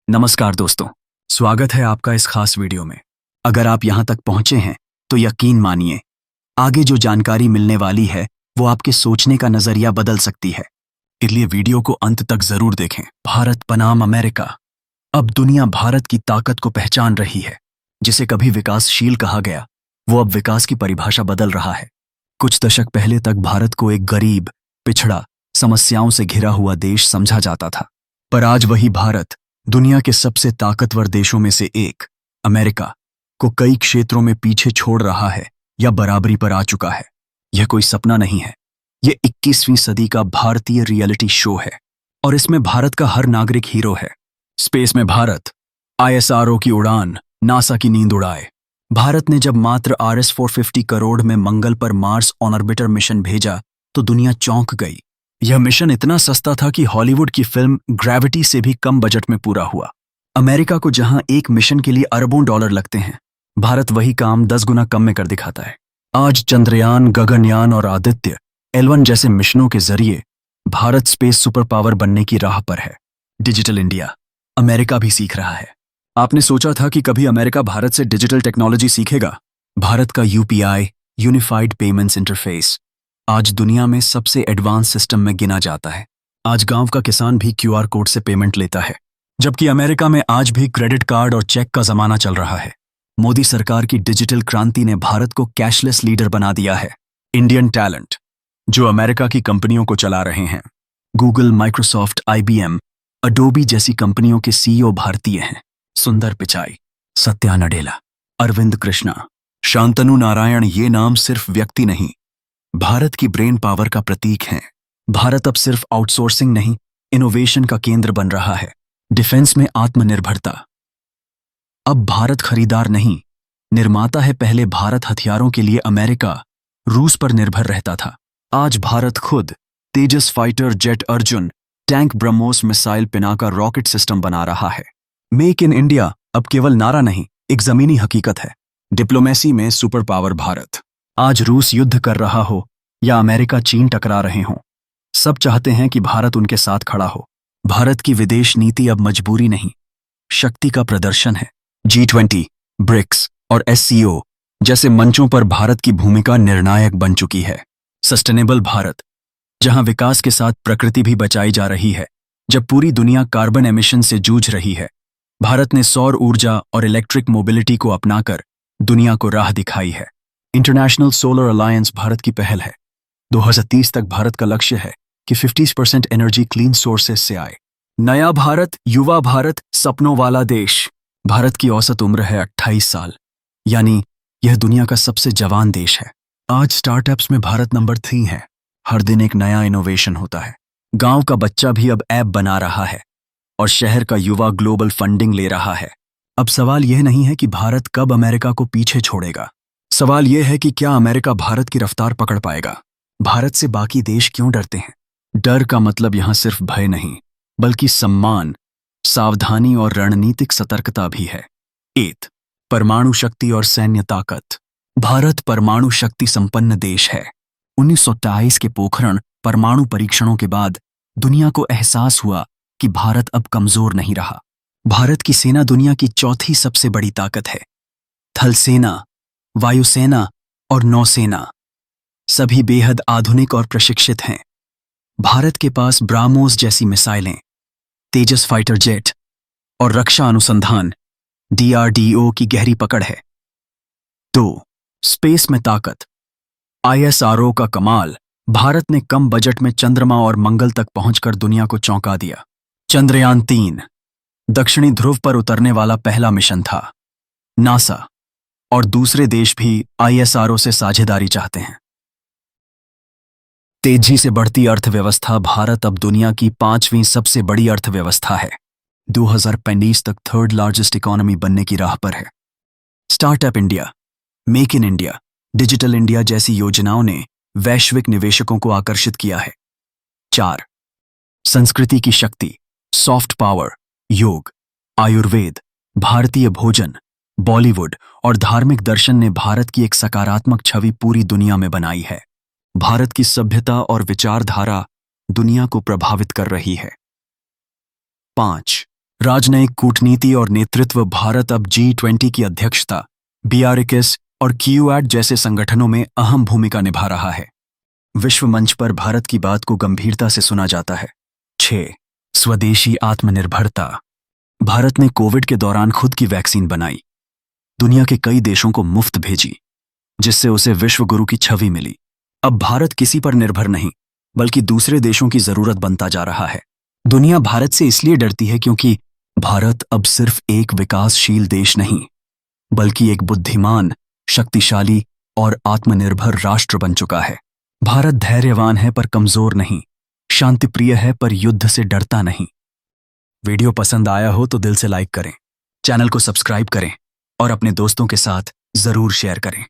नमस्कार दोस्तों, स्वागत है आपका इस खास वीडियो में। अगर आप यहाँ तक पहुँचे हैं तो यकीन मानिए, आगे जो जानकारी मिलने वाली है वो आपके सोचने का नजरिया बदल सकती है। इसलिए वीडियो को अंत तक जरूर देखें। भारत बनाम अमेरिका। अब दुनिया भारत की ताकत को पहचान रही है। जिसे कभी विकासशील कहा गया, वो अब विकास की परिभाषा बदल रहा है। कुछ दशक पहले तक भारत को एक गरीब, पिछड़ा, समस्याओं से घिरा हुआ देश समझा जाता था। पर आज वही भारत दुनिया के सबसे ताकतवर देशों में से एक, अमेरिका, को कई क्षेत्रों में पीछे छोड़ रहा है या बराबरी पर आ चुका है। यह कोई सपना नहीं है, यह 21वीं सदी का भारतीय रियलिटी शो है और इसमें भारत का हर नागरिक हीरो है। स्पेस में भारत, ISRO की उड़ान नासा की नींद उड़ाए। भारत ने जब मात्र RS-450 करोड़ में मंगल पर मार्स ऑर्बिटर मिशन भेजा तो दुनिया चौंक गई। यह मिशन इतना सस्ता था कि हॉलीवुड की फिल्म ग्रेविटी से भी कम बजट में पूरा हुआ। अमेरिका को जहां एक मिशन के लिए अरबों डॉलर लगते हैं, भारत वही काम 10 गुना कम में कर दिखाता है। आज चंद्रयान, गगनयान और आदित्य L1 जैसे मिशनों के जरिए भारत स्पेस सुपर पावर बनने की राह पर है। डिजिटल इंडिया, अमेरिका भी सीख रहा है। आपने सोचा था कि कभी अमेरिका भारत से डिजिटल टेक्नोलॉजी सीखेगा? भारत का UPI, यूनिफाइड पेमेंट्स इंटरफेस, आज दुनिया में सबसे एडवांस सिस्टम में गिना जाता है। आज गांव का किसान भी QR कोड से पेमेंट लेता है, जबकि अमेरिका में आज भी क्रेडिट कार्ड और चेक का जमाना चल रहा है। मोदी सरकार की डिजिटल क्रांति ने भारत को कैशलेस लीडर बना दिया है। इंडियन टैलेंट, जो अमेरिका की कंपनियों को चला रहे हैं, गूगल, माइक्रोसॉफ्ट, IBM, अडोबी जैसी कंपनियों के CEO भारतीय हैं। सुंदर पिचाई, सत्या नडेला, अरविंद कृष्णा, शांतनु नारायण, ये नाम सिर्फ व्यक्ति नहीं, भारत की ब्रेन पावर का प्रतीक हैं। भारत अब सिर्फ आउटसोर्सिंग नहीं, इनोवेशन का केंद्र बन रहा है। डिफेंस में आत्मनिर्भरता, अब भारत खरीदार नहीं, निर्माता है। पहले भारत हथियारों के लिए अमेरिका, रूस पर निर्भर रहता था। आज भारत खुद Tejas fighter jet, Arjun tank, BrahMos missile, Pinaka rocket system बना रहा है। मेक इन इंडिया अब केवल नारा नहीं, एक जमीनी हकीकत है। डिप्लोमेसी में सुपर पावर भारत। आज रूस युद्ध कर रहा हो या अमेरिका चीन टकरा रहे हों, सब चाहते हैं कि भारत उनके साथ खड़ा हो। भारत की विदेश नीति अब मजबूरी नहीं, शक्ति का प्रदर्शन है। G20, ब्रिक्स और SCO जैसे मंचों पर भारत की भूमिका निर्णायक बन चुकी है। सस्टेनेबल भारत, जहां विकास के साथ प्रकृति भी बचाई जा रही है। जब पूरी दुनिया कार्बन एमिशन से जूझ रही है, भारत ने सौर ऊर्जा और इलेक्ट्रिक मोबिलिटी को अपनाकर दुनिया को राह दिखाई है। इंटरनेशनल सोलर अलायंस भारत की पहल है। 2030 तक भारत का लक्ष्य है कि 50% एनर्जी क्लीन सोर्सेस से आए। नया भारत, युवा भारत, सपनों वाला देश। भारत की औसत उम्र है 28 साल, यानी यह दुनिया का सबसे जवान देश है। आज स्टार्टअप्स में भारत नंबर 3 है। हर दिन एक नया इनोवेशन होता है। गांव का बच्चा भी अब ऐप बना रहा है और शहर का युवा ग्लोबल फंडिंग ले रहा है। अब सवाल यह नहीं है कि भारत कब अमेरिका को पीछे छोड़ेगा, सवाल यह है कि क्या अमेरिका भारत की रफ्तार पकड़ पाएगा। भारत से बाकी देश क्यों डरते हैं? डर का मतलब यहां सिर्फ भय नहीं, बल्कि सम्मान, सावधानी और रणनीतिक सतर्कता भी है। 8, परमाणु शक्ति और सैन्य ताकत। भारत परमाणु शक्ति संपन्न देश है। 1928 के पोखरण परमाणु परीक्षणों के बाद दुनिया को एहसास हुआ कि भारत अब कमजोर नहीं रहा। भारत की सेना दुनिया की चौथी सबसे बड़ी ताकत है। थल सेना, वायुसेना और नौसेना सभी बेहद आधुनिक और प्रशिक्षित हैं। भारत के पास ब्राह्मोस जैसी मिसाइलें, तेजस फाइटर जेट और रक्षा अनुसंधान DRDO की गहरी पकड़ है। 2, स्पेस में ताकत। ISRO का कमाल। भारत ने कम बजट में चंद्रमा और मंगल तक पहुंचकर दुनिया को चौंका दिया। चंद्रयान 3 दक्षिणी ध्रुव पर उतरने वाला पहला मिशन था। नासा और दूसरे देश भी ISRO से साझेदारी चाहते हैं। तेजी से बढ़ती अर्थव्यवस्था। भारत अब दुनिया की 5वीं सबसे बड़ी अर्थव्यवस्था है। 2025 तक 3rd लार्जेस्ट इकोनॉमी बनने की राह पर है। Startup India, make in India, digital India जैसी योजनाओं ने वैश्विक निवेशकों को आकर्षित किया है। 4, संस्कृति की शक्ति। सॉफ्ट पावर, योग, आयुर्वेद, भारतीय भोजन, बॉलीवुड और धार्मिक दर्शन ने भारत की एक सकारात्मक छवि पूरी दुनिया में बनाई है। भारत की सभ्यता और विचारधारा दुनिया को प्रभावित कर रही है। 5, राजनयिक कूटनीति और नेतृत्व भारत अब G20 की अध्यक्षता, BRICS और क्यूएड जैसे संगठनों में अहम भूमिका निभा रहा है। विश्व मंच पर भारत की बात को गंभीरता से सुना जाता है। 6. स्वदेशी आत्मनिर्भरता। भारत ने कोविड के दौरान खुद की वैक्सीन बनाई, दुनिया के कई देशों को मुफ्त भेजी, जिससे उसे विश्व गुरु की छवि मिली। अब भारत किसी पर निर्भर नहीं, बल्कि दूसरे देशों की जरूरत बनता जा रहा है। दुनिया भारत से इसलिए डरती है क्योंकि भारत अब सिर्फ एक विकासशील देश नहीं, बल्कि एक बुद्धिमान, शक्तिशाली और आत्मनिर्भर राष्ट्र बन चुका है। भारत धैर्यवान है पर कमजोर नहीं, शांतिप्रिय है पर युद्ध से डरता नहीं। वीडियो पसंद आया हो तो दिल से लाइक करें, चैनल को सब्सक्राइब करें और अपने दोस्तों के साथ जरूर शेयर करें।